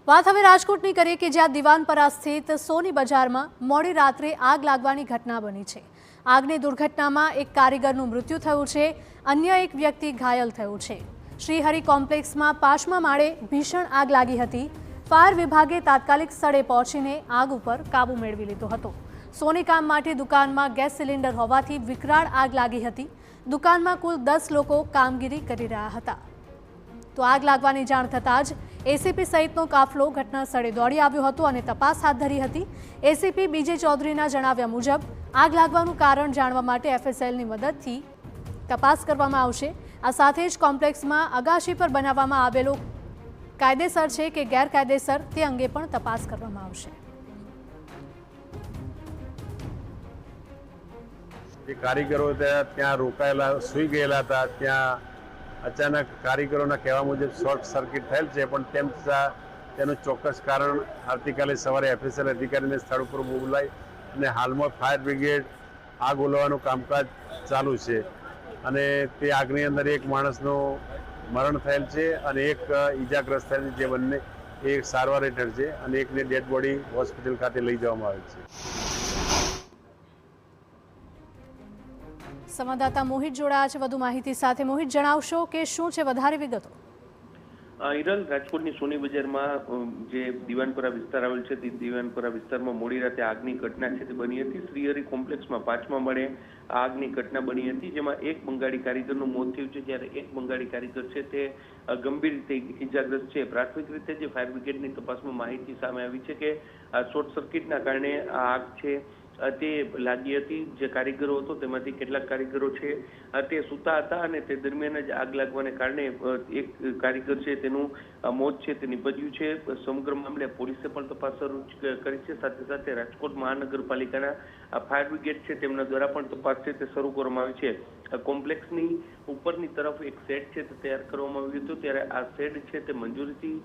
વાત હવે રાજકોટની કરીએ કે જ્યાં દિવાનપરા સ્થિત સોની બજારમાં મોડી રાત્રે આગ લાગવાની ઘટના બની છે। આગની દુર્ઘટનામાં એક કારીગરનું મૃત્યુ થયું છે, અન્ય એક વ્યક્તિ ઘાયલ થયું છે। શ્રીહરિ કોમ્પ્લેક્સમાં 5મા માળે ભીષણ આગ લાગી હતી। ફાયર વિભાગે તાત્કાલિક સ્થળે પહોંચીને આગ ઉપર કાબુ મેળવી લીધો હતો। સોની કામ માટે દુકાનમાં ગેસ સિલિન્ડર હોવાથી વિકરાળ આગ લાગી હતી। દુકાનમાં કુલ 10 લોકો કામગીરી કરી રહ્યા હતા। તો આગ લાગવાની જાણ થતાં જ એસીપી સહિતનો કાફલો ઘટના સ્થળે દોડી આવ્યો હતો અને તપાસ હાથ ધરી હતી। એસીપી બીજે ચૌધરીના જણાવ્યા મુજબ આગ લાગવાનું કારણ જાણવા માટે એફએસએલની મદદથી તપાસ કરવામાં આવશે। આ સાથે જ કોમ્પ્લેક્સમાં અગાશી પર બનાવવામાં આવેલો કાયદેસર છે કે ગેરકાયદેસર તે અંગે પણ તપાસ કરવામાં આવશે। જે કારીગરો ત્યાં રોકાયેલા સુઈ ગયેલા હતા, ત્યાં અચાનક કારીગરોના કહેવા મુજબ શોર્ટ સર્કિટ થયેલ છે, પણ તેમ છતાં તેનું ચોક્કસ કારણ આવતીકાલે સવારે એફએસએલ અધિકારીને સ્થળ ઉપર બોલાવી અને હાલમાં ફાયર બ્રિગેડ આગ ઓલવવાનું કામકાજ ચાલુ છે અને તે આગની અંદર એક માણસનું મરણ થયેલ છે અને એક ઈજાગ્રસ્ત થયેલ છે, જે બંને એક સારવાર હેઠળ છે અને એકને ડેડ બોડી હોસ્પિટલ ખાતે લઈ જવામાં આવેલ છે। સંવાદદાતા મોહિત જોડાયા છે વધુ માહિતી સાથે। મોહિત, જણાવશો કે શું છે વધારે વિગતો? હિરલ, રાજકોટની સોની બજારમાં જે દિવાનપરા વિસ્તાર આવેલ છે તે દિવાનપરા વિસ્તારમાં મોડી રાતે આગની ઘટના છે તે બની હતી। શ્રીહરિ કોમ્પ્લેક્સમાં 5મા માળે આગની ઘટના બની હતી, જેમાં એક બંગાળી કારીગરનું મોત થયું છે, જ્યારે એક બંગાળી કારીગર છે તે ગંભીર રીતે ઈજાગ્રસ્ત છે। પ્રાથમિક રીતે જે ફાયર બ્રિગેડની તપાસમાં માહિતી સામે આવી છે કે શોર્ટ સર્કિટના કારણે આ આગ છે તે લાગી હતી। જે કારીગરો હતો તેમાંથી કેટલાક કારીગરો છે તે સૂતા હતા અને તે દરમિયાન જ આગ લાગવાને કારણે એક કારીગર છે તેનું મોત છે તે નીપજ્યું છે। સમગ્ર મામલે પોલીસે પણ તપાસ શરૂ કરી છે, સાથે સાથે રાજકોટ મહાનગરપાલિકાના ફાયર બ્રિગેડ છે તેમના દ્વારા પણ તપાસ છે તે શરૂ કરવામાં આવી છે। કોમ્પ્લેક્સની ઉપરની તરફ એક શેડ છે તે તૈયાર કરવામાં આવ્યું હતું, ત્યારે આ શેડ છે તે મંજૂરીથી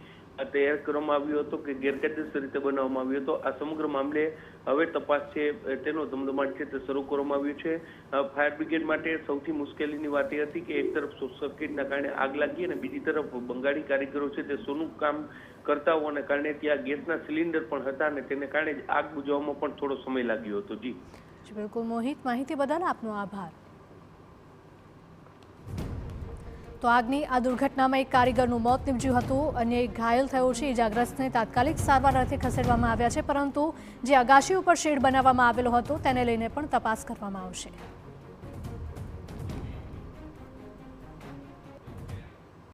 તૈયાર કરવામાં આવ્યો હતો કે ગેરકાયદેસર રીતે બનાવવામાં આવ્યો હતો। આ સમગ્ર મામલે હવે તપાસ છે તેનો ધમધમાટ છે તે શરૂ કરવામાં આવ્યો છે। ફાયર બ્રિગેડ માટે સૌથી મુશ્કેલીની વાત એ હતી કે એક તરફ શોર્ટ સર્કિટના કારણે આગ લાગી અને બીજી તરફ બંગાળી કારીગરો છે તે સોનું કામ કરતા હોવાને કારણે ત્યાં ગેસના સિલિન્ડર પણ હતા અને તેને કારણે જ આગ બુઝાવવામાં પણ થોડો સમય લાગ્યો હતો। જી બિલકુલ મોહિત, માહિતી બદલ આપનો આભાર। તો આગની આ દુર્ઘટનામાં એક કારીગરનું મોત નીપજ્યું હતું, અન્ય એક ઘાયલ થયો છે। ઇજાગ્રસ્તને તાત્કાલિક સારવાર અર્થે ખસેડવામાં આવ્યા છે, પરંતુ જે અગાશી ઉપર શેડ બનાવવામાં આવેલો હતો તેને લઈને પણ તપાસ કરવામાં આવશે।